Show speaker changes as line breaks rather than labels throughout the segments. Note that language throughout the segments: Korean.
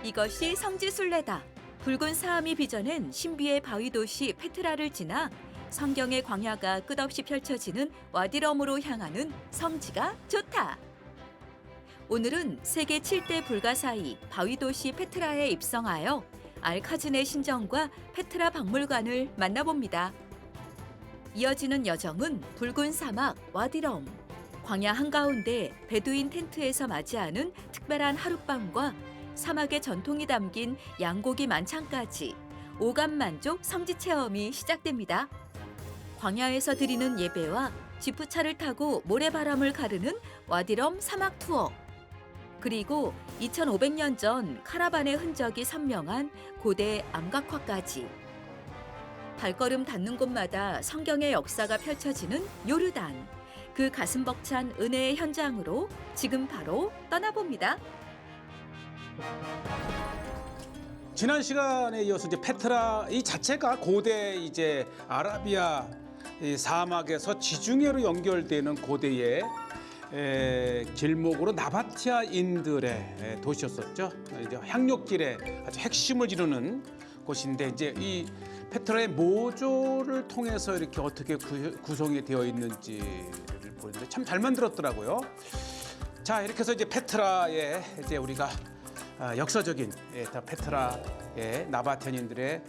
이것이 성지순례다. 붉은 사암이 빚어낸 신비의 바위 도시 페트라를 지나 성경의 광야가 끝없이 펼쳐지는 와디럼으로 향하는 성지가 좋다. 오늘은 세계 7대 불가사의 바위 도시 페트라에 입성하여 알카즈네 신전과 페트라 박물관을 만나봅니다. 이어지는 여정은 붉은 사막 와디럼, 광야 한가운데 베두인 텐트에서 맞이하는 특별한 하룻밤과 사막의 전통이 담긴 양고기 만찬까지 오감만족 성지 체험이 시작됩니다. 광야에서 드리는 예배와 지프차를 타고 모래바람을 가르는 와디럼 사막 투어, 그리고 2500년 전 카라반의 흔적이 선명한 고대 암각화까지. 발걸음 닿는 곳마다 성경의 역사가 펼쳐지는 요르단, 그 가슴 벅찬 은혜의 현장으로 지금 바로 떠나봅니다.
지난 시간에 이어서 이제 페트라 이 자체가 고대 이제 아라비아 이 사막에서 지중해로 연결되는 고대의 길목으로 나바티아인들의 도시였었죠. 이제 향료길의 아주 핵심을 이루는 곳인데 이제 이 페트라의 모조를 통해서 이렇게 어떻게 구성이 되어 있는지를 보는데 참 잘 만들었더라고요. 자, 이렇게 해서 이제 페트라에 이제 우리가 역사적인 페트라의 나바티안인들의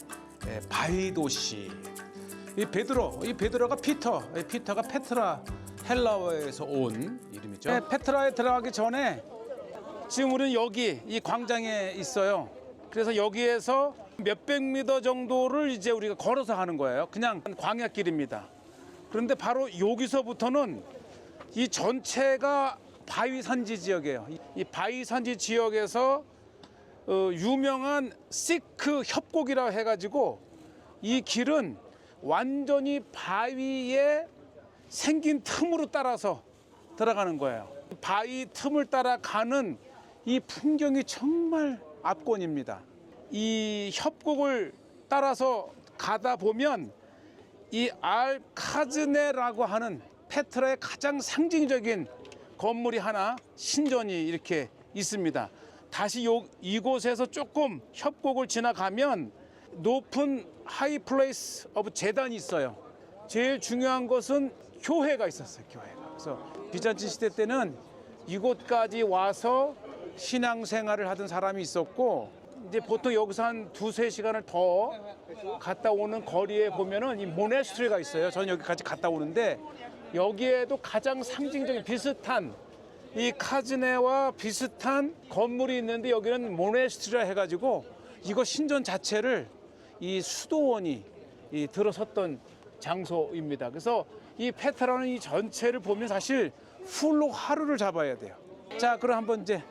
바위 도시. 이 베드로가 피터가 페트라 헬라어에서 온 이름이죠. 페트라에 들어가기 전에 지금 우리는 여기 이 광장에 있어요. 그래서 여기에서 몇백 미터 정도를 이제 우리가 걸어서 가는 거예요. 그냥 광야길입니다. 그런데 바로 여기서부터는 이 전체가 바위 산지 지역이에요. 이 바위 산지 지역에서 유명한 시크 협곡이라고 해가지고 이 길은 완전히 바위에 생긴 틈으로 따라서 들어가는 거예요. 바위 틈을 따라 가는 이 풍경이 정말 압권입니다. 이 협곡을 따라서 가다 보면 이 알카즈네라고 하는 페트라의 가장 상징적인 건물이 하나, 신전이 이렇게 있습니다. 다시 이곳에서 조금 협곡을 지나가면 높은 하이 플레이스 오브 제단이 있어요. 제일 중요한 것은 교회가 있었어요. 교회가. 그래서 비잔틴 시대 때는 이곳까지 와서 신앙생활을 하던 사람이 있었고, 이제 보통 여기서 한 2~3시간을 더 갔다 오는 거리에 보면은 이 모네스트리가 있어요. 저는 여기까지 갔다 오는데 여기에도 가장 상징적인 비슷한 이 카즈네와 비슷한 건물이 있는데 여기는 모네스트리라 해가지고 이거 신전 자체를 이 수도원이 들어섰던 장소입니다. 그래서 이 페트라는 이 전체를 보면 사실 풀로 하루를 잡아야 돼요. 자, 그럼 한번 이제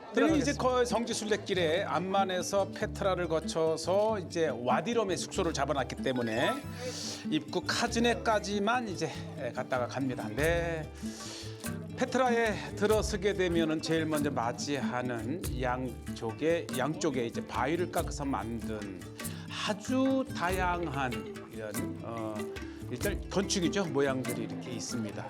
성지순례길에 암만에서 페트라를 거쳐서 이제 와디럼의 숙소를 잡아놨기 때문에 입구 카즈네까지만 이제 갔다가 갑니다. 네. 페트라에 들어서게 되면은 제일 먼저 맞이하는 양쪽에 이제 바위를 깎아서 만든 아주 다양한 이런 일단 건축이죠. 모양들이 이렇게 있습니다.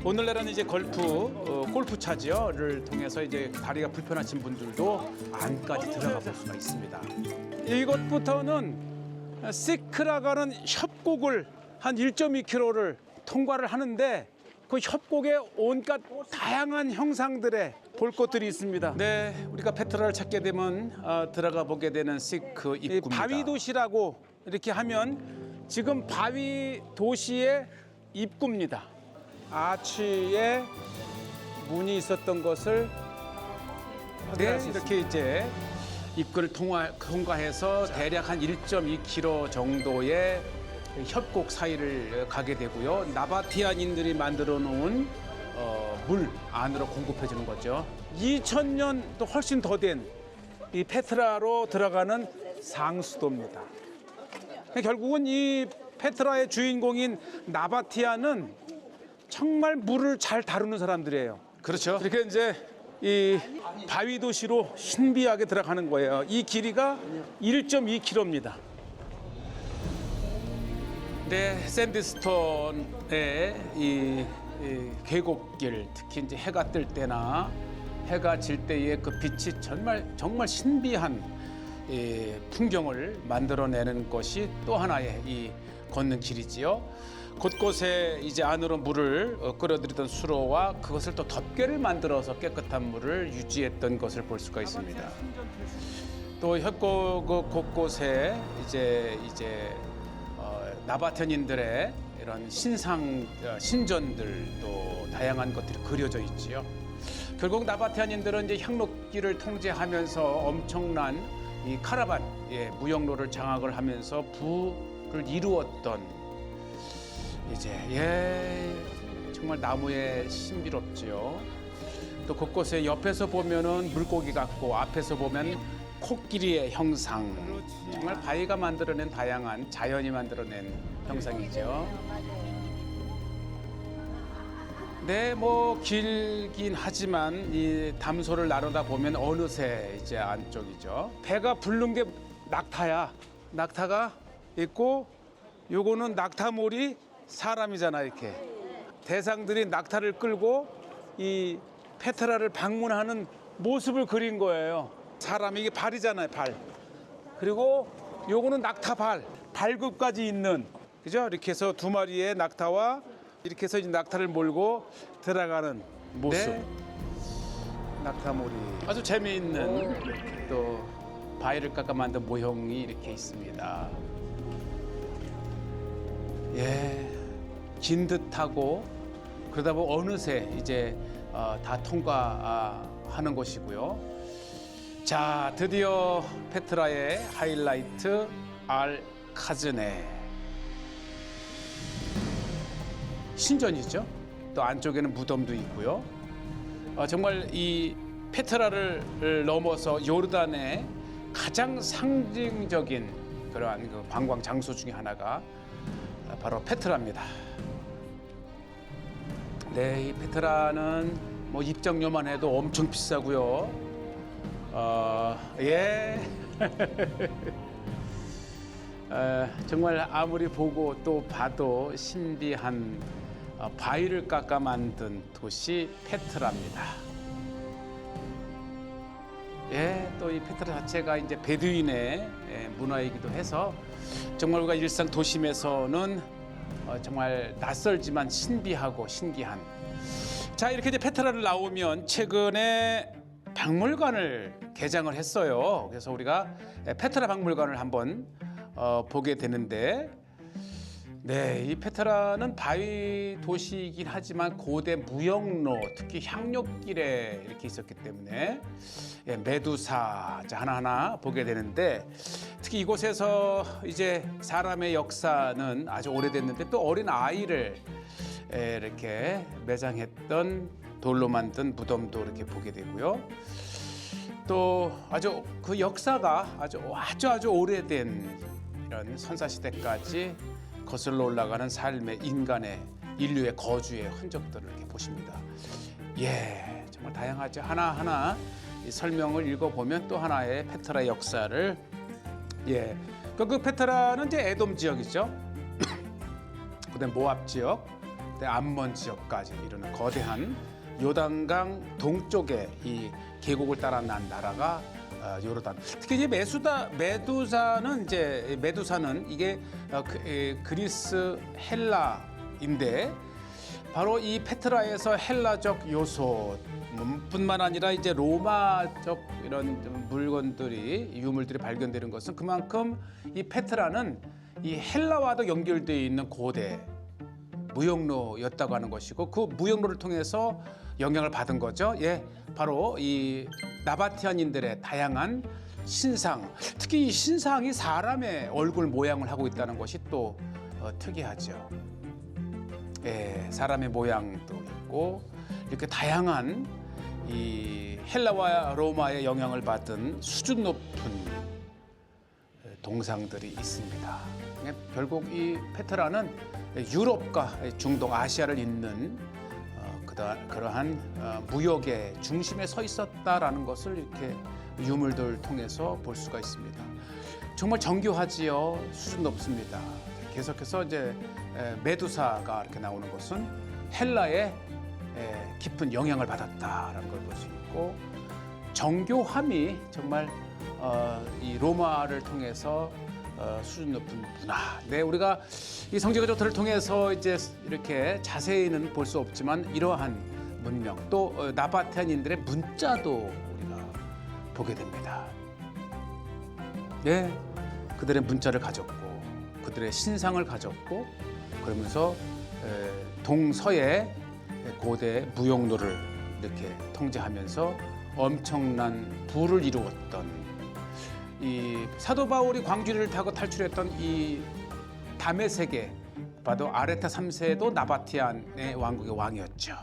오늘날은 이제 골프차지요를 통해서 이제 다리가 불편하신 분들도 안까지 들어가 볼 수가 있습니다. 이곳부터는 시크라가는 협곡을 한 1.2km를 통과를 하는데 그 협곡에 온갖 다양한 형상들의 볼 것들이 있습니다. 네, 우리가 페트라를 찾게 되면 들어가 보게 되는 시크 입구입니다. 바위 도시라고 이렇게 하면 지금 바위 도시의 입구입니다. 아치에 문이 있었던 것을 이렇게 이제 입구를 통과해서 대략 한 1.2km 정도의 협곡 사이를 가게 되고요. 나바티안인들이 만들어 놓은 물 안으로 공급해 주는 거죠. 2000년 또 훨씬 더 된 이 페트라로 들어가는 상수도입니다. 결국은 이 페트라의 주인공인 나바티아는 정말 물을 잘 다루는 사람들이에요. 그렇죠. 이렇게 이제 이 바위 도시로 신비하게 들어가는 거예요. 이 길이가 1.2km입니다. 네, 샌드스톤의 이 계곡길, 특히 이제 해가 뜰 때나 해가 질 때의 그 빛이 정말 신비한 이 풍경을 만들어내는 것이 또 하나의 이 걷는 길이지요. 곳곳에 이제 안으로 물을 끌어들이던 수로와 그것을 또 덮개를 만들어서 깨끗한 물을 유지했던 것을 볼 수가 있습니다. 또 협곡 곳곳에 이제 나바텐인들의 이런 신전들도 다양한 것들이 그려져 있지요. 결국 나바테안인들은 이제 향로길을 통제하면서 엄청난 이 카라반 무역로를 장악을 하면서 부를 이루었던 정말 나무에 신비롭지요. 또 곳곳에 옆에서 보면은 물고기 같고 앞에서 보면 코끼리의 형상. 정말 바위가 만들어낸 다양한 자연이 만들어낸 형상이죠. 네, 뭐 길긴 하지만 이 담소를 나누다 보면 어느새 이제 안쪽이죠. 배가 부른 게 낙타야. 낙타가 있고 요거는 낙타몰이 사람이잖아 이렇게. 대상들이 낙타를 끌고 이 페트라를 방문하는 모습을 그린 거예요. 사람 이게 발이잖아요, 발. 그리고 요거는 낙타 발, 발굽까지 있는 그죠? 이렇게 해서 두 마리의 낙타와 이렇게 해서 이제 낙타를 몰고 들어가는 모습. 네. 낙타몰이 아주 재미있는 또 바위를 깎아 만든 모형이 이렇게 있습니다. 긴 듯하고 그러다 보면 어느새 이제 다 통과하는 곳이고요. 자, 드디어 페트라의 하이라이트 알카즈네 신전이죠. 또 안쪽에는 무덤도 있고요. 정말 이 페트라를 넘어서 요르단의 가장 상징적인 그러한 그 관광 장소 중에 하나가 바로 페트라입니다. 네, 이 페트라는 뭐 입장료만 해도 엄청 비싸고요. 정말 아무리 보고 또 봐도 신비한 바위를 깎아 만든 도시 페트라입니다. 또 이 페트라 자체가 이제 베두인의 문화이기도 해서 정말 우리가 일상 도심에서는 정말 낯설지만 신비하고 신기한. 자, 이렇게 이제 페트라를 나오면 최근에 박물관을 개장을 했어요. 그래서 우리가 페트라 박물관을 한번 보게 되는데, 네, 이 페트라는 바위 도시이긴 하지만 고대 무역로, 특히 향료길에 이렇게 있었기 때문에 메두사 하나하나 보게 되는데, 특히 이곳에서 이제 사람의 역사는 아주 오래됐는데 또 어린 아이를 이렇게 매장했던 돌로 만든 무덤도 이렇게 보게 되고요. 또 아주 그 역사가 아주 오래된 이런 선사시대까지 거슬러 올라가는 삶의 인류의 거주의 흔적들을 이렇게 보십니다. 정말 다양하죠. 하나하나 이 설명을 읽어보면 또 하나의 페트라 역사를 그 페트라는 이제 에돔 지역이죠. 그다음 모압 지역, 그다음 암몬 지역까지 이르는 거대한 요단강 동쪽에 이 계곡을 따라 난 나라가 요르단. 특히 이제 메두사는 이게 그리스 헬라인데 바로 이 페트라에서 헬라적 요소뿐만 아니라 이제 로마적 이런 물건들이 유물들이 발견되는 것은 그만큼 이 페트라는 이 헬라와도 연결되어 있는 고대 무역로였다고 하는 것이고 그 무역로를 통해서 영향을 받은 거죠. 바로 이 나바티안인들의 다양한 신상, 특히 이 신상이 사람의 얼굴 모양을 하고 있다는 것이 또 특이하죠. 사람의 모양도 있고 이렇게 다양한 이 헬라와 로마의 영향을 받은 수준 높은 동상들이 있습니다. 결국 이 페트라는 유럽과 중동, 아시아를 잇는 그러한 무역의 중심에 서 있었다라는 것을 이렇게 유물들을 통해서 볼 수가 있습니다. 정말 정교하지요. 수준 높습니다. 계속해서 이제 메두사가 이렇게 나오는 것은 헬라의 깊은 영향을 받았다라는 걸 볼 수 있고 정교함이 정말 이 로마를 통해서 수준 높은 문화. 네, 우리가 이 성지가 좋다를 통해서 이제 이렇게 자세히는 볼 수 없지만 이러한 문명 또 나바테안인들의 문자도 우리가 보게 됩니다. 네, 그들의 문자를 가졌고 그들의 신상을 가졌고 그러면서 동서의 고대 무역로를 이렇게 통제하면서 엄청난 부를 이루었던 이 사도 바울이 광주리를 타고 탈출했던 이 담의 세계 봐도 아레타 3세도 나바티안의 왕국의 왕이었죠.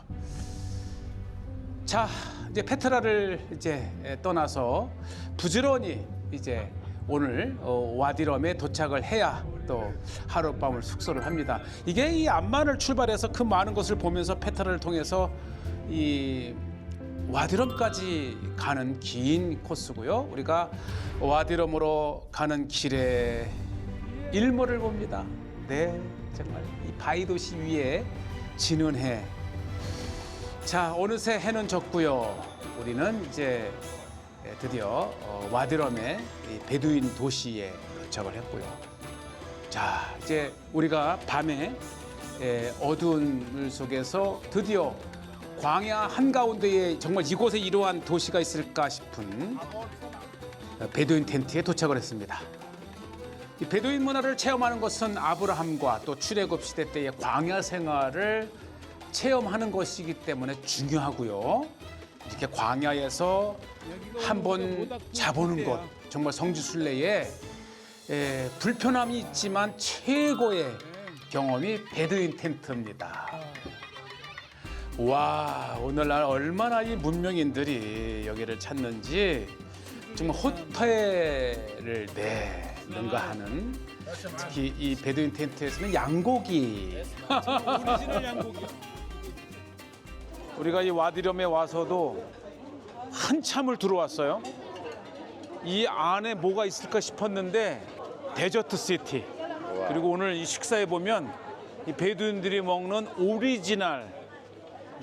자, 이제 페트라를 이제 떠나서 부지런히 이제 오늘 와디럼에 도착을 해야 또 하룻밤을 숙소를 합니다. 이게 이 암만을 출발해서 그 많은 것을 보면서 페트라를 통해서 이 와디럼까지 가는 긴 코스고요. 우리가 와디럼으로 가는 길에 일몰을 봅니다. 네, 정말 이 바위 도시 위에 지는 해. 자, 어느새 해는 졌고요. 우리는 이제 드디어 와디럼의 이 베두인 도시에 도착을 했고요. 자, 이제 우리가 밤에 어두운 물 속에서 드디어 광야 한가운데에 정말 이곳에 이러한 도시가 있을까 싶은 베두인 텐트에 도착을 했습니다. 이 베두인 문화를 체험하는 것은 아브라함과 또 출애굽 시대 때의 광야 생활을 체험하는 것이기 때문에 중요하고요. 이렇게 광야에서 한번 자보는 것, 정말 성지순례에 불편함이 있지만 최고의 경험이 베두인 텐트입니다. 와, 오늘날 얼마나 이 문명인들이 여기를 찾는지 정말 호텔을 능가하는, 특히 이 베두인 텐트에서는 양고기.
오리지널 양고기요.
우리가 이 와디럼에 와서도 한참을 들어왔어요. 이 안에 뭐가 있을까 싶었는데 데저트 시티. 그리고 오늘 이 식사에 보면 이 베두인들이 먹는 오리지널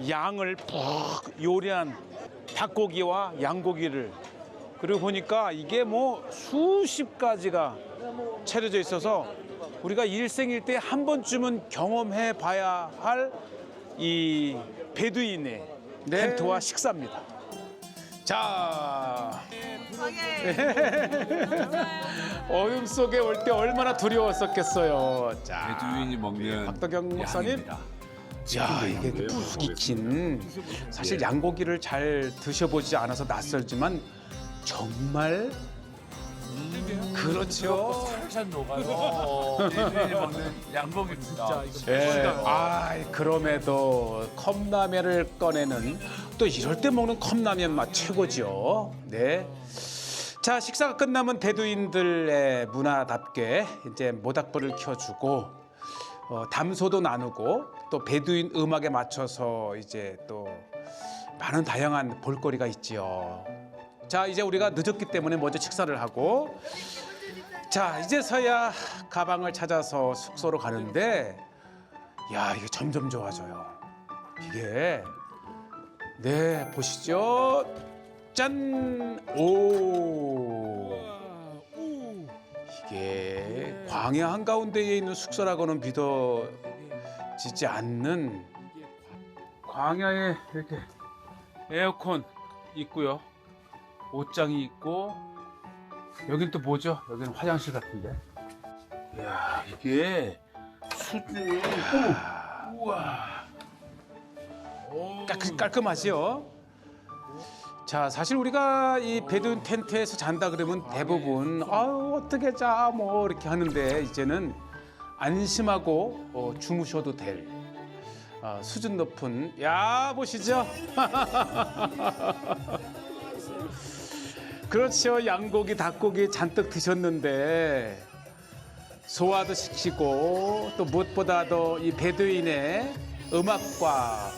양을 푹 요리한 닭고기와 양고기를, 그리고 보니까 이게 뭐 수십 가지가 차려져 있어서 우리가 일생일대에 한 번쯤은 경험해 봐야 할 이 베두인의 텐트와 식사입니다. 자, 어둠 속에 올 때 얼마나 두려웠었겠어요. 자,
베두인이 먹는
박덕영 목사님.
양입니다.
야, 이게 푹 익힌, 사실 양고기를 잘 드셔보지 않아서 낯설지만 정말 그렇죠.
살살 녹아요. 베두인이 먹는 양고기입니다.
예, 그럼에도 컵라면을 꺼내는, 또 이럴 때 먹는 컵라면 맛 최고죠. 네. 자, 식사가 끝나면 베두인들의 문화답게 이제 모닥불을 켜주고 담소도 나누고 또 베두인 음악에 맞춰서 이제 또 많은 다양한 볼거리가 있지요. 자, 이제 우리가 늦었기 때문에 먼저 식사를 하고, 자, 이제서야 가방을 찾아서 숙소로 가는데, 야, 이게 점점 좋아져요. 이게, 네, 보시죠. 짠! 오! 이게 광야 한가운데에 있는 숙소라고는 믿어지지 않는, 광야에 이렇게 에어컨 있고요. 옷장이 있고, 여긴 또 뭐죠? 여기는 화장실 같은데.
이야, 이게 수준이 우와.
깔끔하지요? 자, 사실 우리가 이 베두인 텐트에서 잔다 그러면 대부분 아유 어떻게 자 뭐 이렇게 하는데, 이제는 안심하고 주무셔도 될 수준 높은, 야, 보시죠. 그렇죠. 양고기, 닭고기 잔뜩 드셨는데 소화도 시키고, 또 무엇보다도 이 베두인의 음악과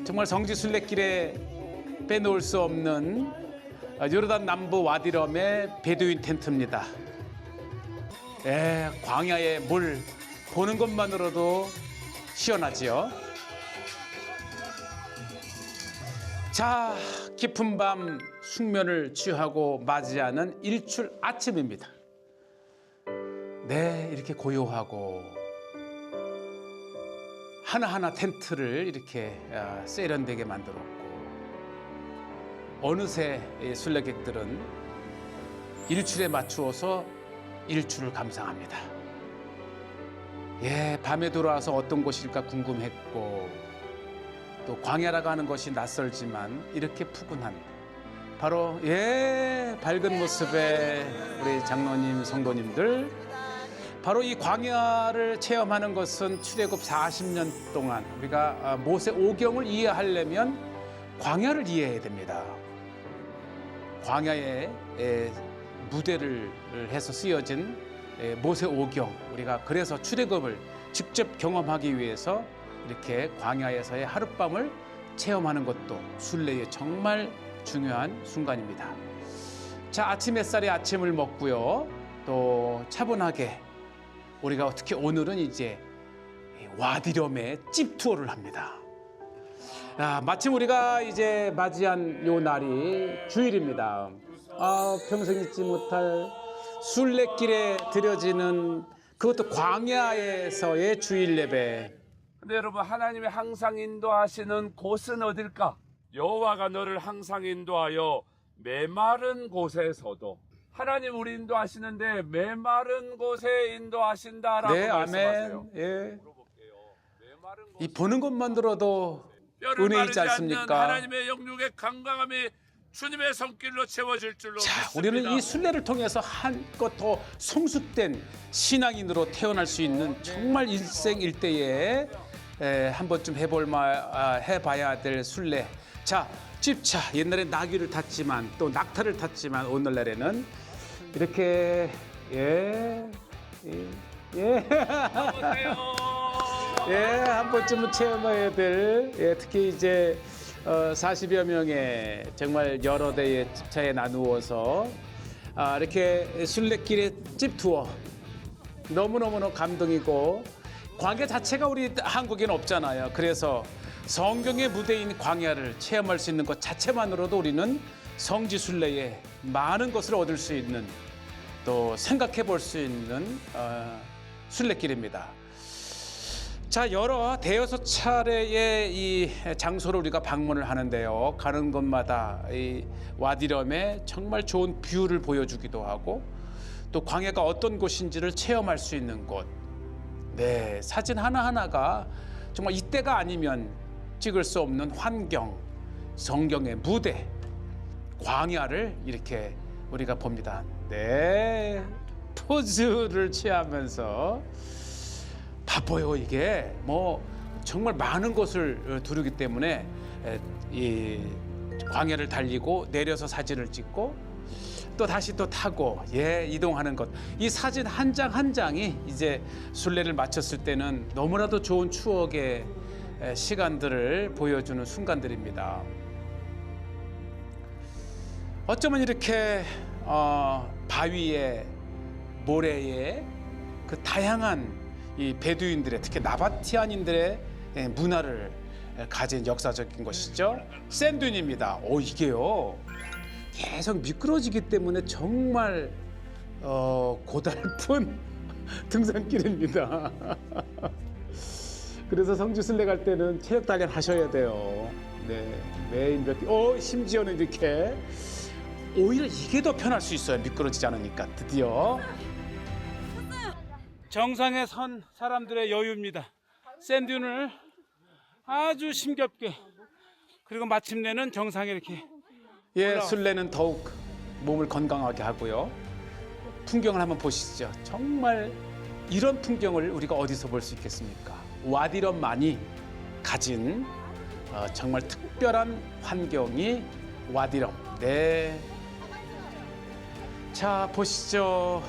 정말 성지 순례길에 빼놓을 수 없는 요르단 남부 와디럼의 베두인 텐트입니다. 광야의 물 보는 것만으로도 시원하지요. 자, 깊은 밤 숙면을 취하고 맞이하는 일출 아침입니다. 네, 이렇게 고요하고 하나하나 텐트를 이렇게 세련되게 만들었고 어느새 이 순례객들은 일출에 맞추어서 일출을 감상합니다. 예, 밤에 돌아와서 어떤 곳일까 궁금했고 또 광야라고 하는 것이 낯설지만 이렇게 푸근한 바로 밝은 모습의 우리 장로님 성도님들, 바로 이 광야를 체험하는 것은 출애굽 40년 동안 우리가 모세 오경을 이해하려면 광야를 이해해야 됩니다. 광야의 무대를 해서 쓰여진 모세 오경, 우리가 그래서 출애굽을 직접 경험하기 위해서 이렇게 광야에서의 하룻밤을 체험하는 것도 순례의 정말 중요한 순간입니다. 자, 아침 햇살에 아침을 먹고요. 또 차분하게 우리가 특히 오늘은 이제 와디럼의 집 투어를 합니다. 마침 우리가 이제 맞이한 요 날이 주일입니다. 평생 잊지 못할 순례길에 드려지는 그것도 광야에서의 주일 예배.
근데 여러분, 하나님이 항상 인도하시는 곳은 어딜까? 여호와가 너를 항상 인도하여 메마른 곳에서도, 하나님 우리 인도하시는데 메마른 곳에 인도하신다라고
네,
말씀하세요.
아멘. 예.
물어볼게요. 메마른
이 보는 것만으로도
뼈를
은혜이지
마르지 않는
않습니까?
하나님의 영육의 강강함이 주님의 손길로 채워질 줄로
자,
믿습니다.
우리는 이 순례를 통해서 한껏 더 성숙된 신앙인으로 태어날 수 있는 정말 일생 일대에 한 번쯤 해봐야 될 순례. 자, 집차. 옛날에 나귀를 탔지만 또 낙타를 탔지만 오늘날에는 이렇게 한 번쯤은 체험해야 될, 특히 이제 40여 명의 정말 여러 대의 집차에 나누어서 이렇게 순례길의 집 투어, 너무너무 감동이고, 광야 자체가 우리 한국에는 없잖아요. 그래서 성경의 무대인 광야를 체험할 수 있는 것 자체만으로도 우리는 성지 순례에 많은 것을 얻을 수 있는, 또 생각해 볼 수 있는 순례길입니다. 자, 여러 대여섯 차례의 이 장소를 우리가 방문을 하는데요. 가는 곳마다 이 와디럼의 정말 좋은 뷰를 보여주기도 하고, 또 광야가 어떤 곳인지를 체험할 수 있는 곳. 네, 사진 하나하나가 정말 이때가 아니면 찍을 수 없는 환경, 성경의 무대, 광야를 이렇게 우리가 봅니다. 네, 포즈를 취하면서 바빠요. 이게 뭐 정말 많은 것을 두르기 때문에 이 광야를 달리고 내려서 사진을 찍고 또 다시 또 타고 이동하는 것, 이 사진 한 장 한 장이 이제 순례를 마쳤을 때는 너무나도 좋은 추억의 시간들을 보여주는 순간들입니다. 어쩌면 이렇게 바위에 모래에 그 다양한 이 베두인들의, 특히 나바티안인들의 문화를 가진 역사적인 것이죠. 샌드윈입니다. 이게요 계속 미끄러지기 때문에 정말 고달픈 등산길입니다. 그래서 성지 순례 갈 때는 체력 단련 하셔야 돼요. 네, 매일 몇 개. 심지어는 이렇게 오히려 이게 더 편할 수 있어요. 미끄러지지 않으니까. 드디어
정상에 선 사람들의 여유입니다. 샌드윈을 아주 힘겹게, 그리고 마침내는 정상에 이렇게
순례는 더욱 몸을 건강하게 하고요. 풍경을 한번 보시죠. 정말 이런 풍경을 우리가 어디서 볼 수 있겠습니까? 와디럼만이 가진 정말 특별한 환경이 와디럼. 네. 자, 보시죠.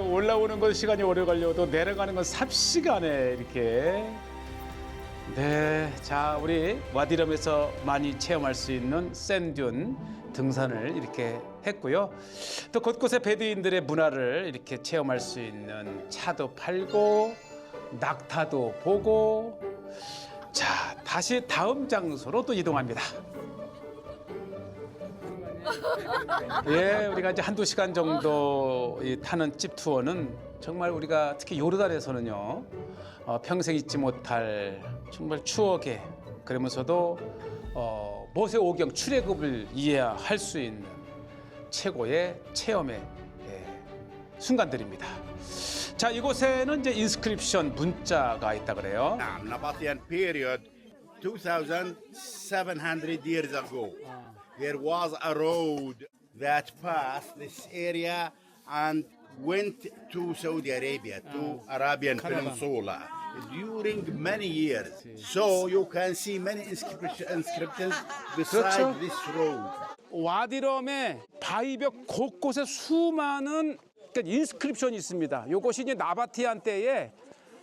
올라오는 건 시간이 오래 걸려도 내려가는 건 삽시간에 이렇게. 네, 자, 우리 와디럼에서 많이 체험할 수 있는 샌드윈 등산을 이렇게 했고요. 또 곳곳에 베두인들의 문화를 이렇게 체험할 수 있는 차도 팔고 낙타도 보고 자 다시 다음 장소로 또 이동합니다. 예, 우리가 이제 한두 시간 정도 타는 집 투어는 정말 우리가 특히 요르단에서는요 평생 잊지 못할 정말 추억의 그러면서도 모세 오경 출애굽을 이해할 수 있는 최고의 체험의 순간들입니다. 자, 이곳에는 이제 인스크립션 문자가 있다 그래요.
Nabatean period 2,700 years ago. There was a road that passed this area and went to Saudi Arabia, to Arabian Peninsula during many years. So you can see many inscriptions beside this road.
와디럼의 바위벽 곳곳에 수많은 인스크립션이 있습니다. 이것이 이제 나바티안 때에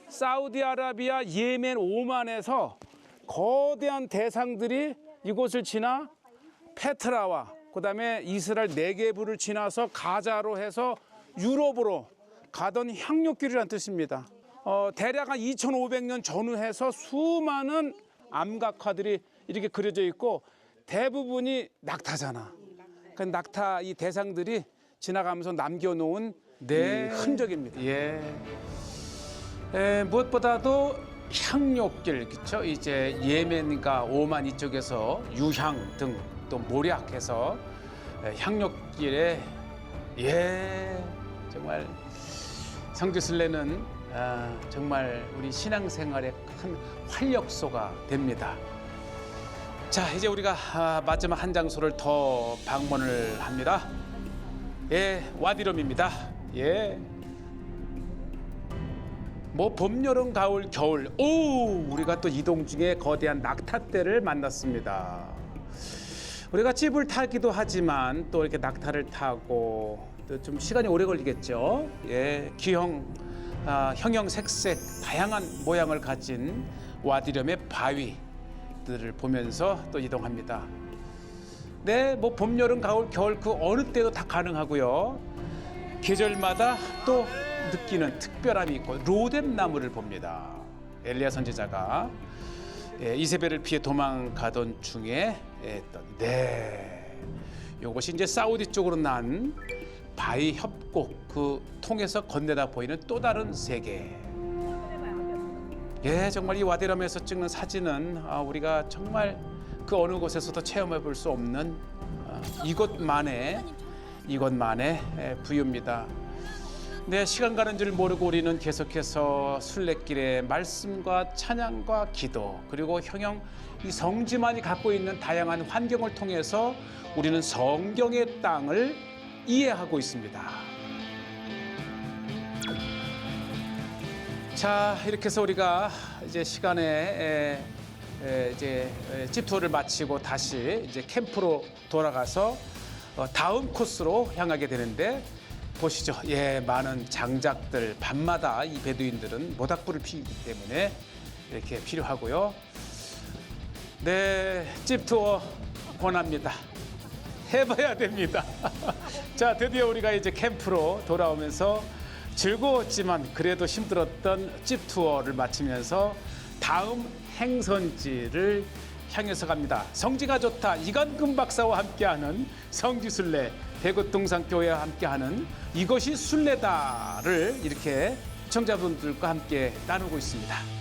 사우디아라비아, 예멘, 오만에서 거대한 대상들이 이곳을 지나 페트라와 그다음에 이스라엘 네게브를 지나서 가자로 해서 유럽으로 가던 향료길이라는 뜻입니다. 대략 한 2,500년 전후해서 수많은 암각화들이 이렇게 그려져 있고 대부분이 낙타잖아. 그 낙타 이 대상들이 지나가면서 남겨놓은 흔적입니다. 무엇보다도 향료길, 그렇죠? 이제 예멘과 오만 이쪽에서 유향 등 또 모략해서 향료길에 정말 성지순례는 정말 우리 신앙생활의 큰 활력소가 됩니다. 자, 이제 우리가 마지막 한 장소를 더 방문을 합니다. 와디럼입니다. 뭐 봄, 여름, 가을, 겨울. 우리가 또 이동 중에 거대한 낙타떼를 만났습니다. 우리가 집을 타기도 하지만 또 이렇게 낙타를 타고 또 좀 시간이 오래 걸리겠죠. 기형, 형형색색 다양한 모양을 가진 와디럼의 바위들을 보면서 또 이동합니다. 뭐 봄, 여름, 가을, 겨울 그 어느 때도 다 가능하고요. 계절마다 또 느끼는 특별함이 있고 로뎀 나무를 봅니다. 엘리야 선지자가 이세벨을 피해 도망가던 중에 했던 이것이 이제 사우디 쪽으로 난 바위 협곡 그 통해서 건네다 보이는 또 다른 세계. 정말 이 와디럼에서 찍는 사진은 우리가 정말 그 어느 곳에서도 체험해 볼 수 없는 이것만의 부유입니다. 시간 가는 줄 모르고 우리는 계속해서 순례길에 말씀과 찬양과 기도 그리고 형형 이 성지만이 갖고 있는 다양한 환경을 통해서 우리는 성경의 땅을 이해하고 있습니다. 자, 이렇게 해서 우리가 이제 시간에 이제 집 투어를 마치고 다시 이제 캠프로 돌아가서 다음 코스로 향하게 되는데 보시죠. 많은 장작들 밤마다 이 베두인들은 모닥불을 피우기 때문에 이렇게 필요하고요. 집 투어 권합니다. 해봐야 됩니다. 자, 드디어 우리가 이제 캠프로 돌아오면서 즐거웠지만 그래도 힘들었던 집 투어를 마치면서 다음 행선지를 향해서 갑니다. 성지가 좋다. 이관금 박사와 함께하는 성지순례 대구동산교회와 함께하는 이것이 순례다를 이렇게 시청자분들과 함께 나누고 있습니다.